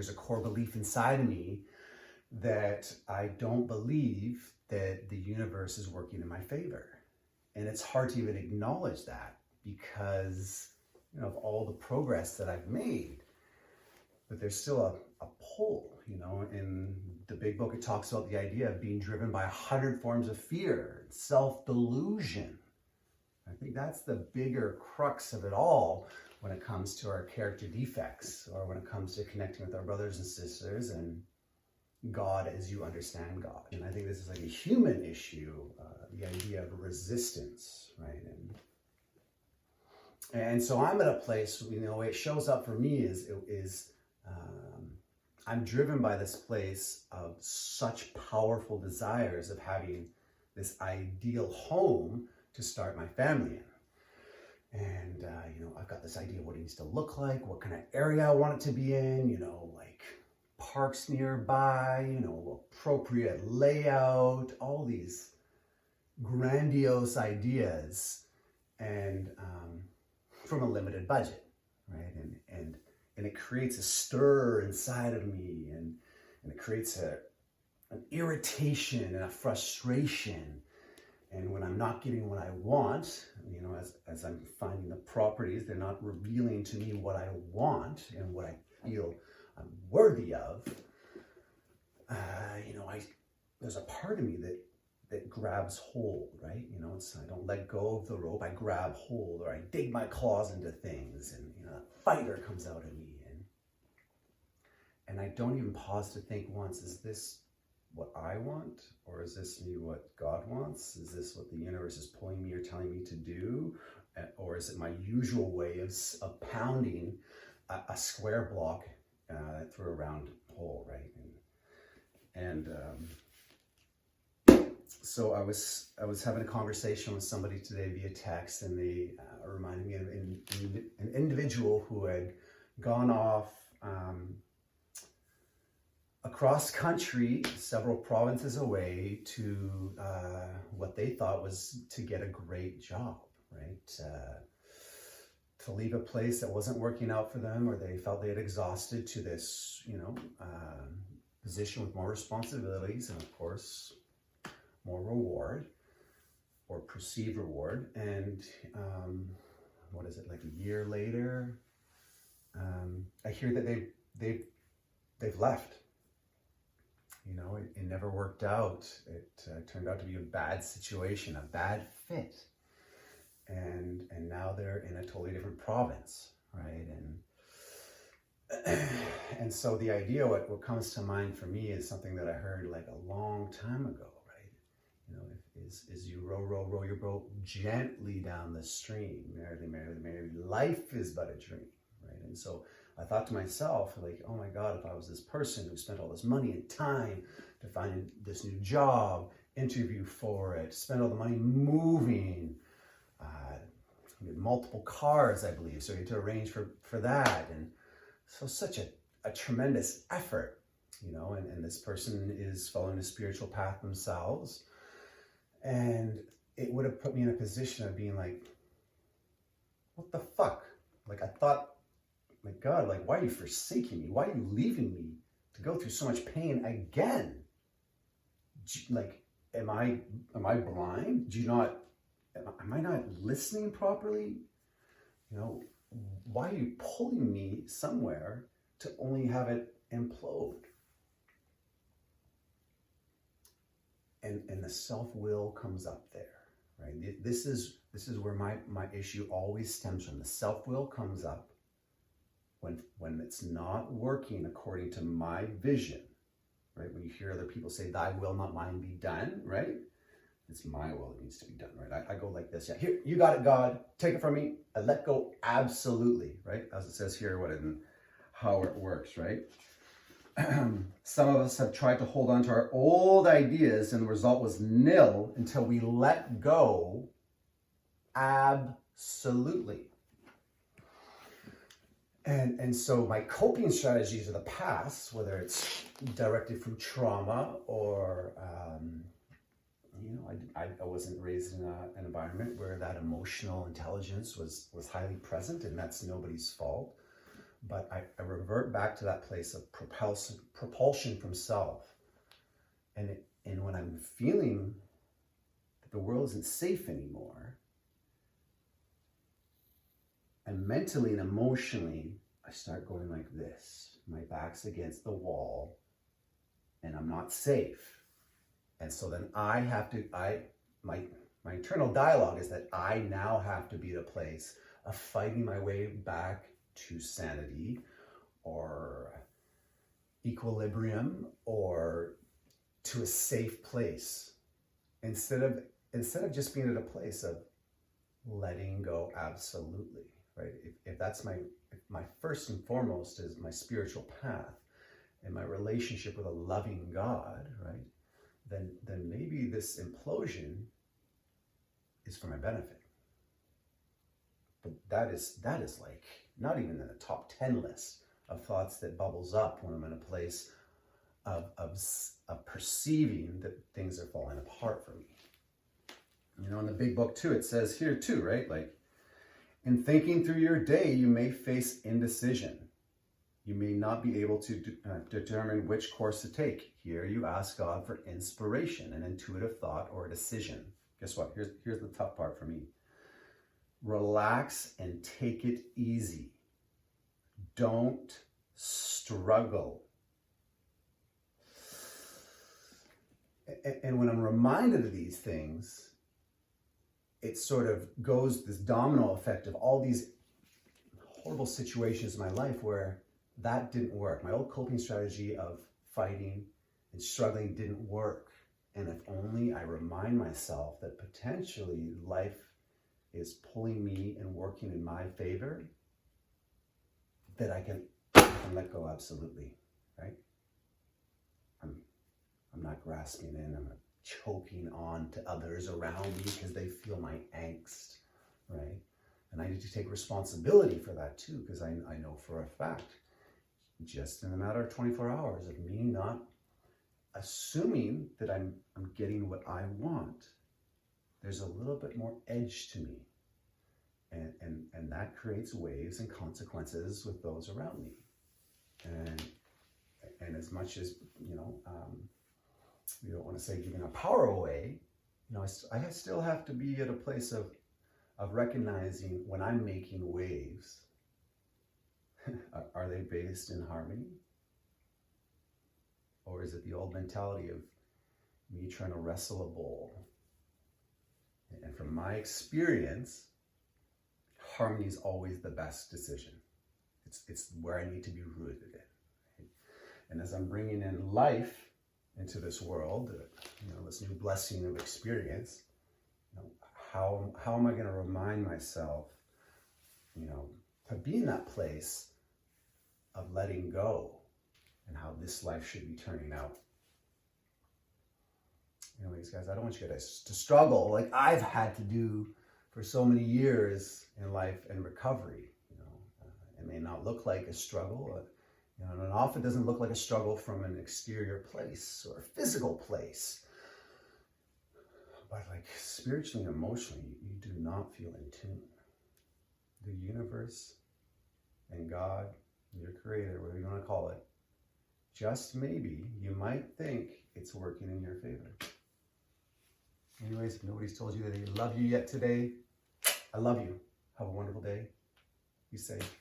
there's a core belief inside of me that I don't believe that the universe is working in my favor. And it's hard to even acknowledge that because, you know, of all the progress that I've made. But there's still a pull, you know. In the big book, it talks about the idea of being driven by 100 forms of fear, self-delusion. I think that's the bigger crux of it all when it comes to our character defects, or when it comes to connecting with our brothers and sisters and God as you understand God. And I think this is like a human issue, the idea of resistance, right? And so I'm at a place, you know, the way it shows up for me is I'm driven by this place of such powerful desires of having this ideal home to start my family in. And, you know, I've got this idea of what it needs to look like, what kind of area I want it to be in, you know, like parks nearby, you know, appropriate layout, all these grandiose ideas, and from a limited budget, right? And it creates a stir inside of me, and it creates an irritation and a frustration. And when I'm not getting what I want, you know, as I'm finding the properties, they're not revealing to me what I want and what I feel I'm worthy of. You know, there's a part of me that grabs hold, right? You know, I don't let go of the rope, I grab hold, or I dig my claws into things, and, you know, a fighter comes out of me. And I don't even pause to think once, is this what I want? Or is this me what God wants? Is this what the universe is pulling me or telling me to do? Or is it my usual way of pounding a square block through a round hole, right? So I was having a conversation with somebody today via text, and they reminded me of an individual who had gone off across country, several provinces away, to what they thought was to get a great job, right? To leave a place that wasn't working out for them, or they felt they had exhausted, to this, you know, position with more responsibilities and, of course, more reward, or perceived reward. And what is it, like a year later, I hear that they've left. You know, it never worked out. It turned out to be a bad situation, a bad fit. And now they're in a totally different province, right? And so the idea, what comes to mind for me, is something that I heard like a long time ago, right? You know, is you row your boat gently down the stream, merrily, merrily, merrily, life is but a dream, right? And so I thought to myself, like, oh my God, if I was this person who spent all this money and time to find this new job, interview for it, spend all the money moving, we had multiple cars, I believe, so we had to arrange for that. And so such a tremendous effort, you know, and this person is following a spiritual path themselves. And it would have put me in a position of being like, what the fuck? Like, I thought, my God, like, why are you forsaking me? Why are you leaving me to go through so much pain again? Like, am I blind? Am I not listening properly? You know, why are you pulling me somewhere to only have it implode? And the self-will comes up there, right? This is where my issue always stems from. The self-will comes up when it's not working according to my vision, right? When you hear other people say, thy will, not mine, be done, right? It's my will that needs to be done, right? I go like this, yeah, here, you got it, God, take it from me. I let go, absolutely, right? As it says here, how it works, right? Some of us have tried to hold on to our old ideas, and the result was nil until we let go, absolutely. And so my coping strategies of the past, whether it's directed from trauma or, you know, I wasn't raised in an environment where that emotional intelligence was highly present, and that's nobody's fault. but I revert back to that place of propulsion from self. And when I'm feeling that the world isn't safe anymore, and mentally and emotionally, I start going like this. My back's against the wall, and I'm not safe. And so then my internal dialogue is that I now have to be at a place of fighting my way back to sanity or equilibrium or to a safe place, instead of just being at a place of letting go absolutely, right? If that's my first and foremost is my spiritual path and my relationship with a loving God, right? Then maybe this implosion is for my benefit. But that is like not even in the top 10 list of thoughts that bubbles up when I'm in a place of perceiving that things are falling apart for me. You know, in the big book too, it says here too, right? Like, in thinking through your day, you may face indecision. You may not be able to determine which course to take. Here you ask God for inspiration, an intuitive thought, or a decision. Guess what? Here's the tough part for me. Relax and take it easy. Don't struggle. And when I'm reminded of these things, it sort of goes this domino effect of all these horrible situations in my life where that didn't work. My old coping strategy of fighting and struggling didn't work. And if only I remind myself that potentially life is pulling me and working in my favor, that I can let go absolutely, right? I'm not grasping in, I'm not choking on to others around me because they feel my angst, right? And I need to take responsibility for that too, because I know for a fact, just in a matter of 24 hours of me not assuming that I'm getting what I want, there's a little bit more edge to me. And that creates waves and consequences with those around me. And as much as, we don't want to say giving our power away, I still have to be at a place of recognizing when I'm making waves, are they based in harmony? Or is it the old mentality of me trying to wrestle a bowl? And from my experience, harmony is always the best decision. It's where I need to be rooted in. Right? And as I'm bringing in life into this world, this new blessing of experience, how am I going to remind myself, to be in that place of letting go and how this life should be turning out. Anyways, guys, I don't want you guys to struggle like I've had to do for so many years in life and recovery. It may not look like a struggle, and often doesn't look like a struggle from an exterior place or a physical place. But like spiritually and emotionally, you do not feel in tune. The universe and God, your creator, whatever you want to call it, just maybe you might think it's working in your favor. Anyways, if nobody's told you that they love you yet today, I love you. Have a wonderful day. Be safe.